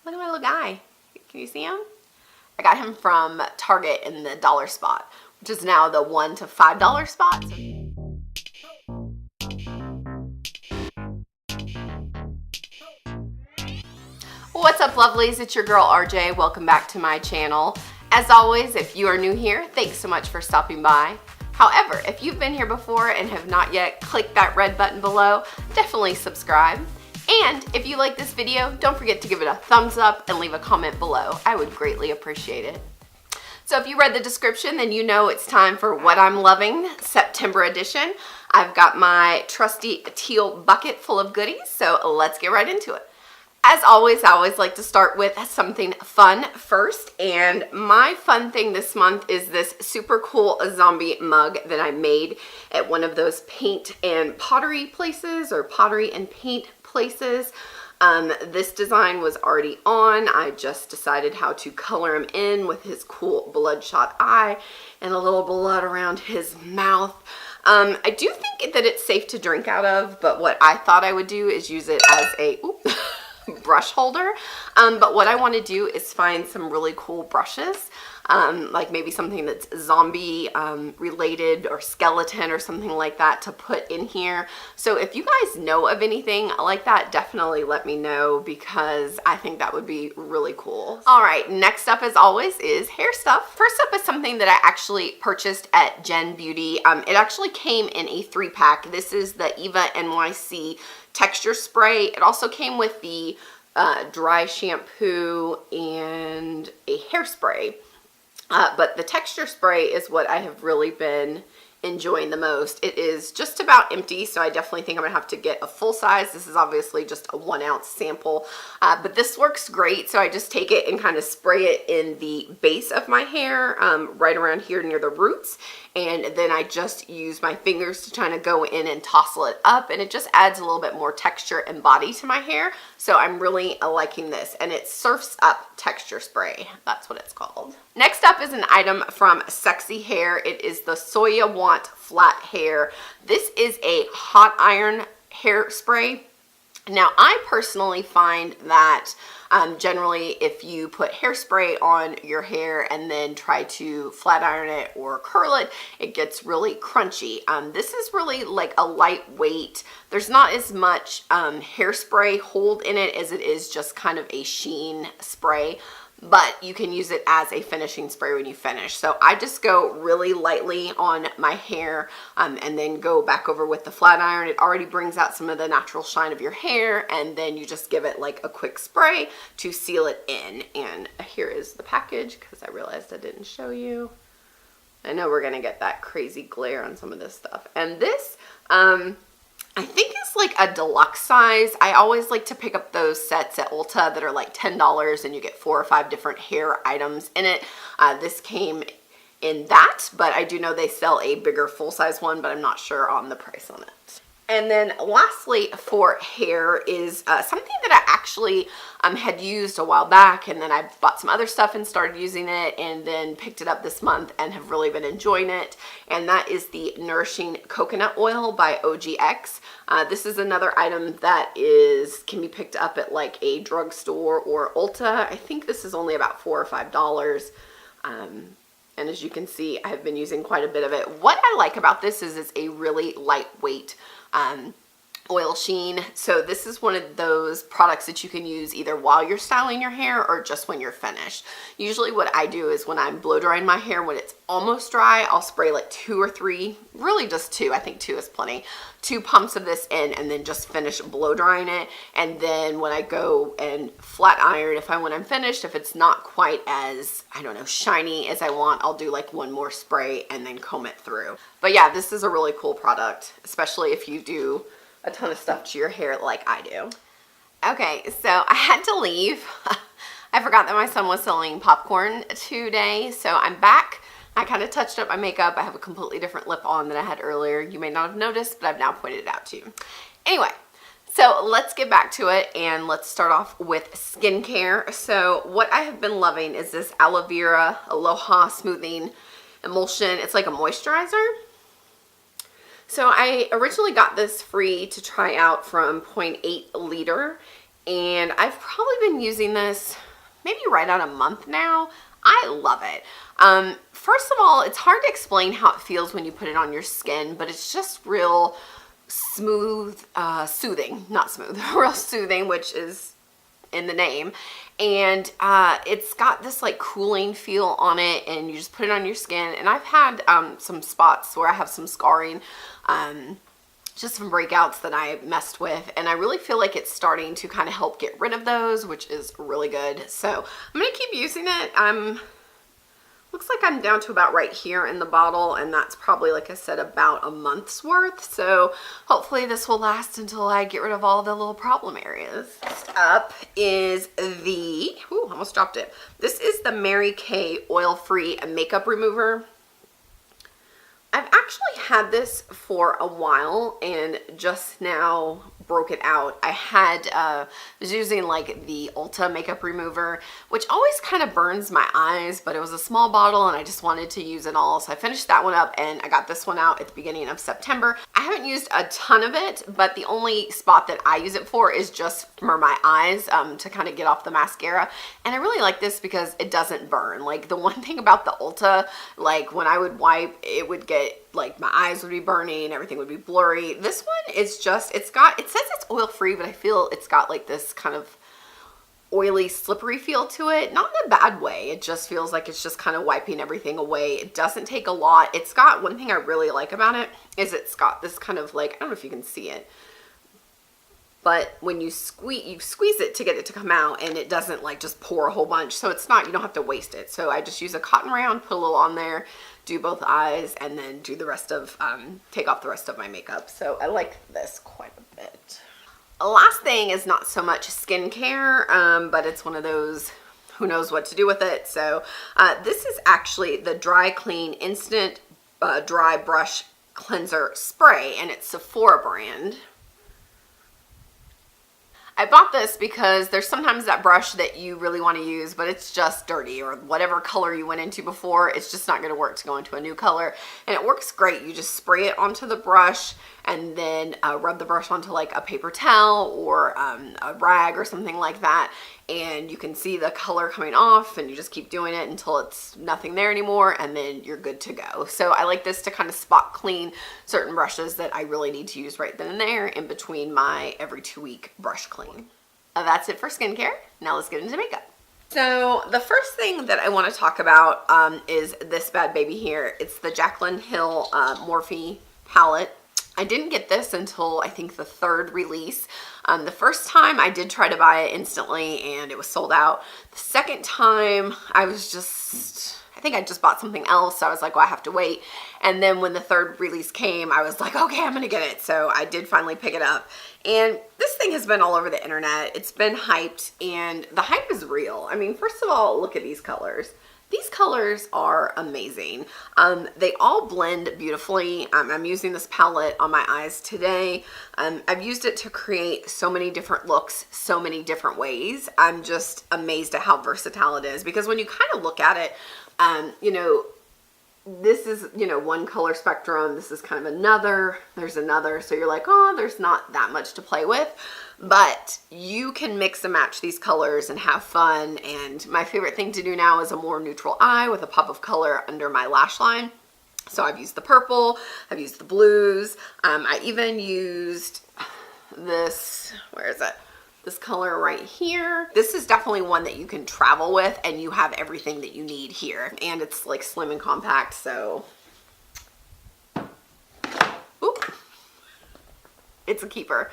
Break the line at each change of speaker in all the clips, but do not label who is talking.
Look at my little guy. Can you see him? I got him from Target in the dollar spot, which is now the $1 to $5 spot. What's up, lovelies? It's your girl RJ. Welcome back to my channel. As always, if you are new here, thanks so much for stopping by. However, if you've been here before and have not yet clicked that red button below, definitely subscribe. And if you like this video, don't forget to give it a thumbs up and leave a comment below. I would greatly appreciate it. So if you read the description, then you know it's time for What I'm Loving September edition. I've got my trusty teal bucket full of goodies, so let's get right into it. As always, I always like to start with something fun first, and my fun thing this month is this super cool zombie mug that I made at one of those paint and pottery places, or pottery and paint places. This design was already on. I just decided how to color him in with his cool bloodshot eye and a little blood around his mouth. I do think that it's safe to drink out of, but what I thought I would do is use it as a brush holder. But what I want to do is find some really cool brushes, like maybe something that's zombie related or skeleton or something like that to put in here. So if you guys know of anything like that, definitely let me know, because I think that would be really cool. All right, next up as always is hair stuff. First up is something that I actually purchased at Gen Beauty. It actually came in a 3-pack. This is the Eva NYC texture spray. It also came with the dry shampoo and a hairspray. But the texture spray is what I have really been enjoying the most. It is just about empty, so I definitely think I'm gonna have to get a full size. This is obviously just a 1-ounce sample, but this works great. So I just take it and kind of spray it in the base of my hair, right around here near the roots, and then I just use my fingers to kind of go in and tousle it up, and it just adds a little bit more texture and body to my hair. So I'm really liking this, and it surfs up texture spray. That's what it's called. Next up is an item from Sexy Hair. It is the Soya Want Flat Hair. This is a hot iron hairspray. Now, I personally find that generally if you put hairspray on your hair and then try to flat iron it or curl it, it gets really crunchy. This is really like a lightweight. There's not as much hairspray hold in it as it is just kind of a sheen spray, but you can use it as a finishing spray when you finish. So I just go really lightly on my hair and then go back over with the flat iron. It already brings out some of the natural shine of your hair, and then you just give it like a quick spray to seal it in. And here is the package, because I realized I didn't show you. I know we're gonna get that crazy glare on some of this stuff. And this, I think it's like a deluxe size. I always like to pick up those sets at Ulta that are like $10 and you get 4 or 5 different hair items in it. This came in that, but I do know they sell a bigger full-size one, but I'm not sure on the price on it. And then lastly for hair is something that I actually had used a while back, and then I bought some other stuff and started using it, and then picked it up this month and have really been enjoying it. And that is the Nourishing Coconut Oil by OGX. This is another item that can be picked up at like a drugstore or Ulta. I think this is only about $4 or $5. And as you can see, I've been using quite a bit of it. What I like about this is it's a really lightweight oil sheen. So this is one of those products that you can use either while you're styling your hair or just when you're finished. Usually what I do is when I'm blow drying my hair, when it's almost dry, I'll spray like 2 or 3, really just 2, I think 2 is plenty, 2 pumps of this in, and then just finish blow drying it. And then when I go and flat iron, when I'm finished, if it's not quite as, I don't know, shiny as I want, I'll do like 1 more spray and then comb it through. But yeah, this is a really cool product, especially if you do a ton of stuff to your hair like I do. Okay, so I had to leave. I forgot that my son was selling popcorn today, so I'm back. I kind of touched up my makeup. I have a completely different lip on than I had earlier. You may not have noticed, but I've now pointed it out to you. Anyway, so let's get back to it, and let's start off with skincare. So what I have been loving is this Aloe Vera Alo-ha Smoothing Emulsion. It's like a moisturizer. So I originally got this free to try out from 0.8 liter, and I've probably been using this maybe right on a month now. I love it. First of all, it's hard to explain how it feels when you put it on your skin, but it's just real smooth, soothing, not smooth, real soothing, which is in the name. And it's got this like cooling feel on it, and you just put it on your skin. And I've had some spots where I have some scarring, just some breakouts that I messed with, and I really feel like it's starting to kind of help get rid of those, which is really good. So I'm gonna keep using it. Looks like I'm down to about right here in the bottle, and that's probably, like I said, about a month's worth. So hopefully this will last until I get rid of all the little problem areas. Next up is the, ooh, almost dropped it. This is the Mary Kay oil-free makeup remover. I've actually had this for a while and just now broke it out. I was using like the Ulta makeup remover, which always kind of burns my eyes, but it was a small bottle and I just wanted to use it all. So I finished that one up and I got this one out at the beginning of September. I haven't used a ton of it, but the only spot that I use it for is just for my eyes, to kind of get off the mascara. And I really like this because it doesn't burn. Like the one thing about the Ulta, like when I would wipe, it would get, like my eyes would be burning, everything would be blurry. This one is just, it says it's oil free, but I feel it's got like this kind of oily, slippery feel to it. Not in a bad way. It just feels like it's just kind of wiping everything away. It doesn't take a lot. It's got, one thing I really like about it is it's got this kind of like, I don't know if you can see it, but when you squeeze it to get it to come out, and it doesn't like just pour a whole bunch. So it's not, you don't have to waste it. So I just use a cotton round, put a little on there, do both eyes, and then do the rest of, take off the rest of my makeup. So I like this quite a bit. The last thing is not so much skincare, but it's one of those, who knows what to do with it. So this is actually the Dry Clean Instant Dry Brush Cleanser Spray, and it's Sephora brand. I bought this because there's sometimes that brush that you really want to use, but it's just dirty, or whatever color you went into before, it's just not going to work to go into a new color. And it works great. You just spray it onto the brush and then rub the brush onto like a paper towel or a rag or something like that. And you can see the color coming off, and you just keep doing it until it's nothing there anymore, and then you're good to go. So I like this to kind of spot clean certain brushes that I really need to use right then and there in between my every 2-week brush clean. That's it for skincare. Now let's get into makeup. So the first thing that I want to talk about is this bad baby here. It's the Jackyln Hill Morphe palette. I didn't get this until I think the 3rd release. The first time I did try to buy it instantly and it was sold out. The second time I was just, I think I just bought something else, so I was like, well, I have to wait. And then when the 3rd release came, I was like, okay, I'm gonna get it. So I did finally pick it up. And this thing has been all over the internet. It's been hyped, and the hype is real. I mean, first of all, look at these colors. These colors are amazing. They all blend beautifully. I'm using this palette on my eyes today. I've used it to create so many different looks, so many different ways. I'm just amazed at how versatile it is, because when you kind of look at it, you know, this is, you know, one color spectrum. This is kind of another. There's another. So you're like, oh, there's not that much to play with. But you can mix and match these colors and have fun. And my favorite thing to do now is a more neutral eye with a pop of color under my lash line. So I've used the purple, I've used the blues. I even used this, where is it? This color right here. This is definitely one that you can travel with, and you have everything that you need here. And it's like slim and compact, so. Oop. It's a keeper.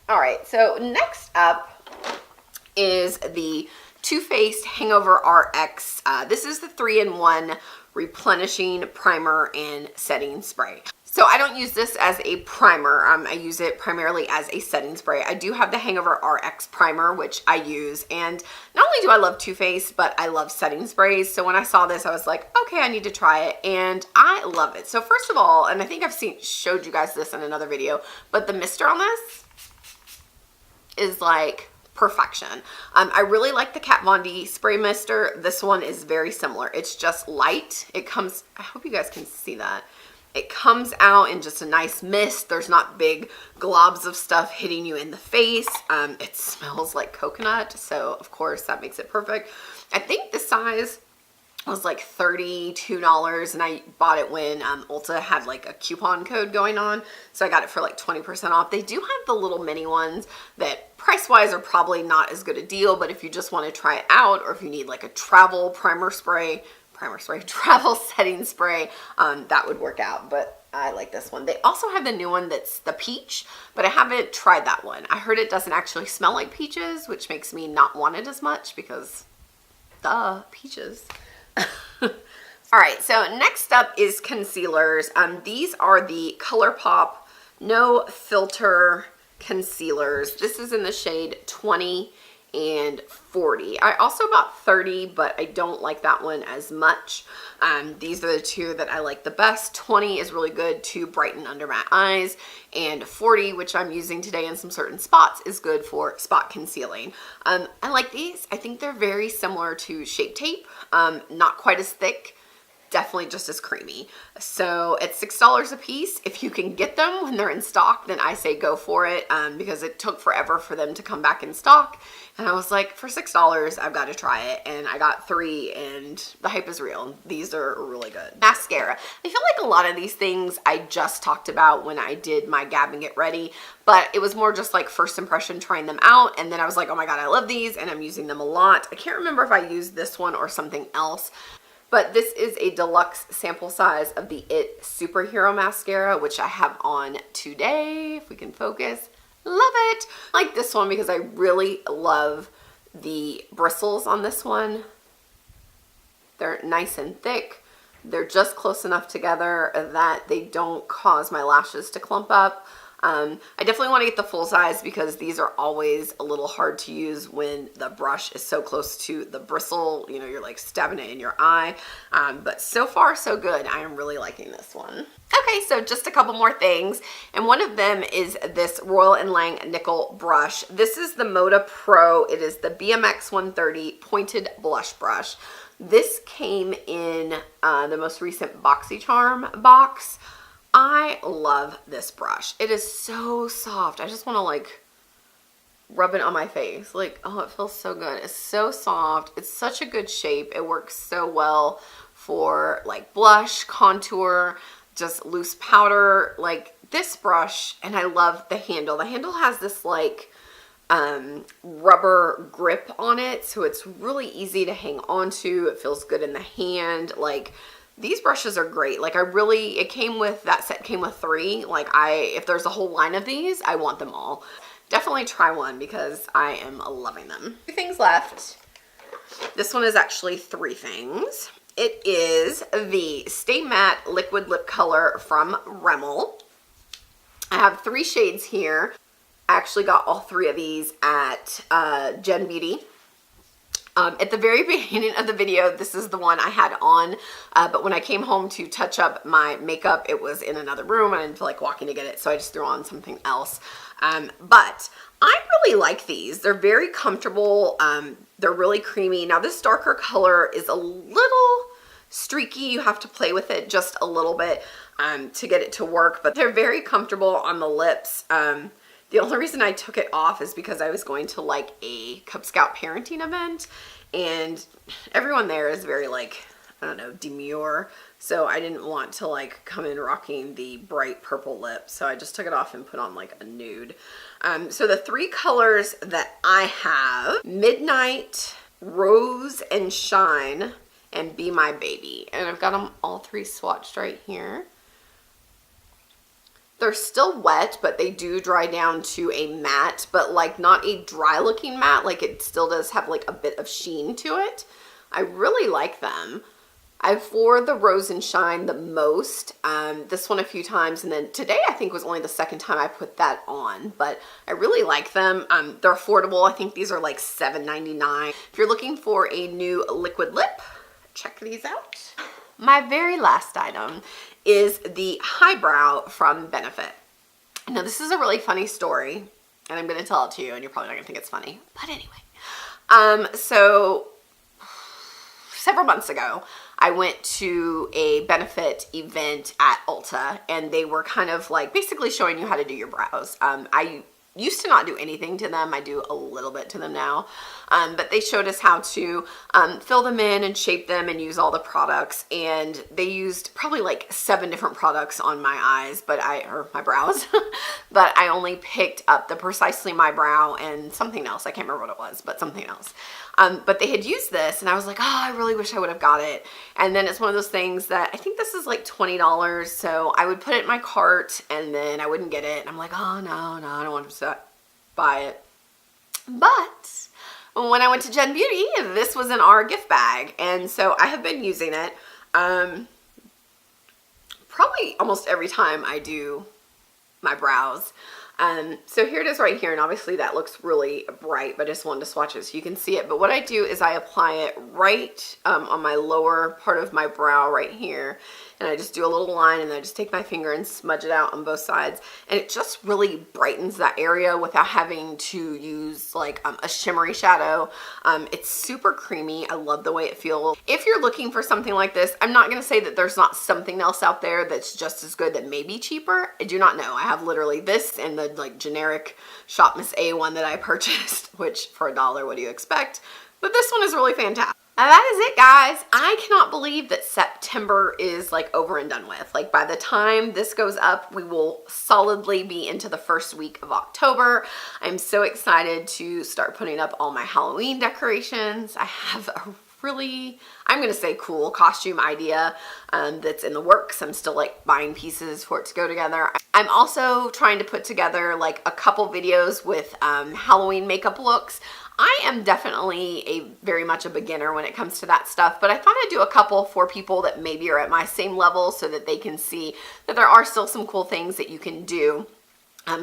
All right, so next up is the Too Faced Hangover RX. This is the 3-in-1 replenishing primer and setting spray. So I don't use this as a primer. I use it primarily as a setting spray. I do have the Hangover RX primer, which I use. And not only do I love Too Faced, but I love setting sprays. So when I saw this, I was like, okay, I need to try it. And I love it. So first of all, and I think I've showed you guys this in another video, but the mister on this is like perfection. I really like the Kat Von D spray mister. This one is very similar. It's just light. It comes, I hope you guys can see that. It comes out in just a nice mist. There's not big globs of stuff hitting you in the face. It smells like coconut, so of course that makes it perfect. I think the size was like $32, and I bought it when Ulta had like a coupon code going on, so I got it for like 20% off. They do have the little mini ones that price-wise are probably not as good a deal, but if you just want to try it out, or if you need like a travel travel setting spray, that would work out. But I like this one. They also have the new one that's the peach, but I haven't tried that one. I heard it doesn't actually smell like peaches, which makes me not want it as much because peaches. All right, so next up is concealers. These are the ColourPop No Filter concealers. This is in the shade 20 and 40. I also bought 30, but I don't like that one as much. These are the two that I like the best. 20 is really good to brighten under my eyes, and 40, which I'm using today in some certain spots, is good for spot concealing. I like these. I think they're very similar to Shape Tape, not quite as thick, definitely just as creamy. So it's $6 a piece. If you can get them when they're in stock, then I say go for it, because it took forever for them to come back in stock. And I was like, for $6, I've got to try it. And I got 3, and the hype is real. These are really good. Mascara. I feel like a lot of these things I just talked about when I did my Gab and Get Ready, but it was more just like first impression trying them out. And then I was like, oh my God, I love these, and I'm using them a lot. I can't remember if I used this one or something else, but this is a deluxe sample size of the IT Superhero Mascara, which I have on today, if we can focus. Love it. I like this one because I really love the bristles on this one. They're nice and thick. They're just close enough together that they don't cause my lashes to clump up. I definitely want to get the full size because these are always a little hard to use when the brush is so close to the bristle. You know, you're like stabbing it in your eye. But so far, so good. I am really liking this one. Okay, so just a couple more things. And one of them is this Royal & Lang Nickle brush. This is the Moda Pro. It is the BMX 130 pointed blush brush. This came in the most recent BoxyCharm box. I love this brush. It is so soft. I just want to like rub it on my face. Like, oh, it feels so good. It's so soft. It's such a good shape. It works so well for like blush, contour, just loose powder. Like this brush, and I love the handle. The handle has this like rubber grip on it, so it's really easy to hang on to. It feels good in the hand. Like, these brushes are great. Like, it came with, that set came with 3. Like, if there's a whole line of these, I want them all. Definitely try one because I am loving them. 2 things left. This one is actually 3 things. It is the Stay Matte Liquid Lip Color from Rimmel. I have 3 shades here. I actually got all 3 of these at Gen Beauty. At the very beginning of the video, this is the one I had on, but when I came home to touch up my makeup, it was in another room and I didn't feel like walking to get it, so I just threw on something else. But I really like these. They're very comfortable. They're really creamy. Now, this darker color is a little streaky. You have to play with it just a little bit to get it to work, but they're very comfortable on the lips. The only reason I took it off is because I was going to like a Cub Scout parenting event, and everyone there is very like, I don't know, demure. So I didn't want to like come in rocking the bright purple lip. So I just took it off and put on like a nude. So the 3 colors that I have: Midnight, Rose and Shine, and Be My Baby. And I've got them all 3 swatched right here. They're still wet, but they do dry down to a matte, but like not a dry looking matte. Like, it still does have like a bit of sheen to it. I really like them. I've wore the Rose and Shine the most, this one a few times, and then today I think was only the 2nd time I put that on, but I really like them. They're affordable. I think these are like $7.99. If you're looking for a new liquid lip, check these out. My very last item is the Highbrow from Benefit. Now, this is a really funny story, and I'm going to tell it to you, and you're probably not going to think it's funny, but anyway. So several months ago, I went to a benefit event at Ulta, and they were kind of like basically showing you how to do your brows. I used to not do anything to them. I do a little bit to them now. But they showed us how to fill them in and shape them and use all the products. And they used probably like 7 different products on my eyes, or my brows. But I only picked up the Precisely My Brow and something else. I can't remember what it was, but something else. But they had used this, and I was like, oh, I really wish I would have got it. And then it's one of those things that I think this is like $20. So I would put it in my cart, and then I wouldn't get it. And I'm like, oh, no, I don't want to buy it. But when I went to Gen Beauty, this was in our gift bag. And so I have been using it probably almost every time I do my brows. So here it is right here, and obviously that looks really bright, but I just wanted to swatch it so you can see it. But what I do is I apply it right on my lower part of my brow right here, and I just do a little line, and then I just take my finger and smudge it out on both sides, and it just really brightens that area without having to use like a shimmery shadow. It's super creamy. I love the way it feels. If you're looking for something like this, I'm not going to say that there's not something else out there that's just as good that may be cheaper. I do not know. I have literally this and the like generic Shop Miss A one that I purchased, which for $1, what do you expect? But this one is really fantastic. And that is it, guys. I cannot believe that September is like over and done with. Like by the time this goes up, we will solidly be into the first week of October. I'm so excited to start putting up all my Halloween decorations. I have a really, I'm gonna say cool costume idea that's in the works. I'm still like buying pieces for it to go together. I'm also trying to put together like a couple videos with Halloween makeup looks. I am definitely very much a beginner when it comes to that stuff, but I thought I'd do a couple for people that maybe are at my same level so that they can see that there are still some cool things that you can do.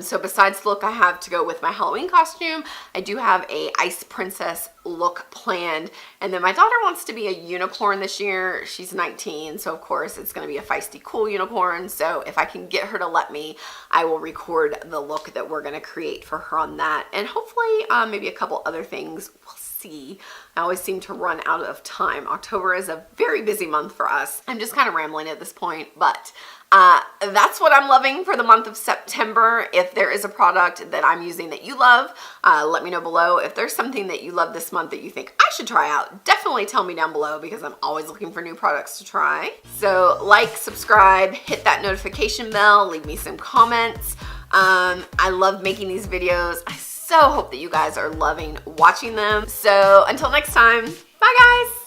So besides the look I have to go with my Halloween costume, I do have a Ice Princess look planned. And then my daughter wants to be a unicorn this year. She's 19, so of course it's going to be a feisty, cool unicorn. So if I can get her to let me, I will record the look that we're going to create for her on that. And hopefully maybe a couple other things. We'll see. I always seem to run out of time. October is a very busy month for us. I'm just kind of rambling at this point, but that's what I'm loving for the month of September. If there is a product that I'm using that you love, let me know below. If there's something that you love this month that you think I should try out, definitely tell me down below because I'm always looking for new products to try. So like, subscribe, hit that notification bell, leave me some comments. I love making these videos. I so hope that you guys are loving watching them. So until next time, bye guys.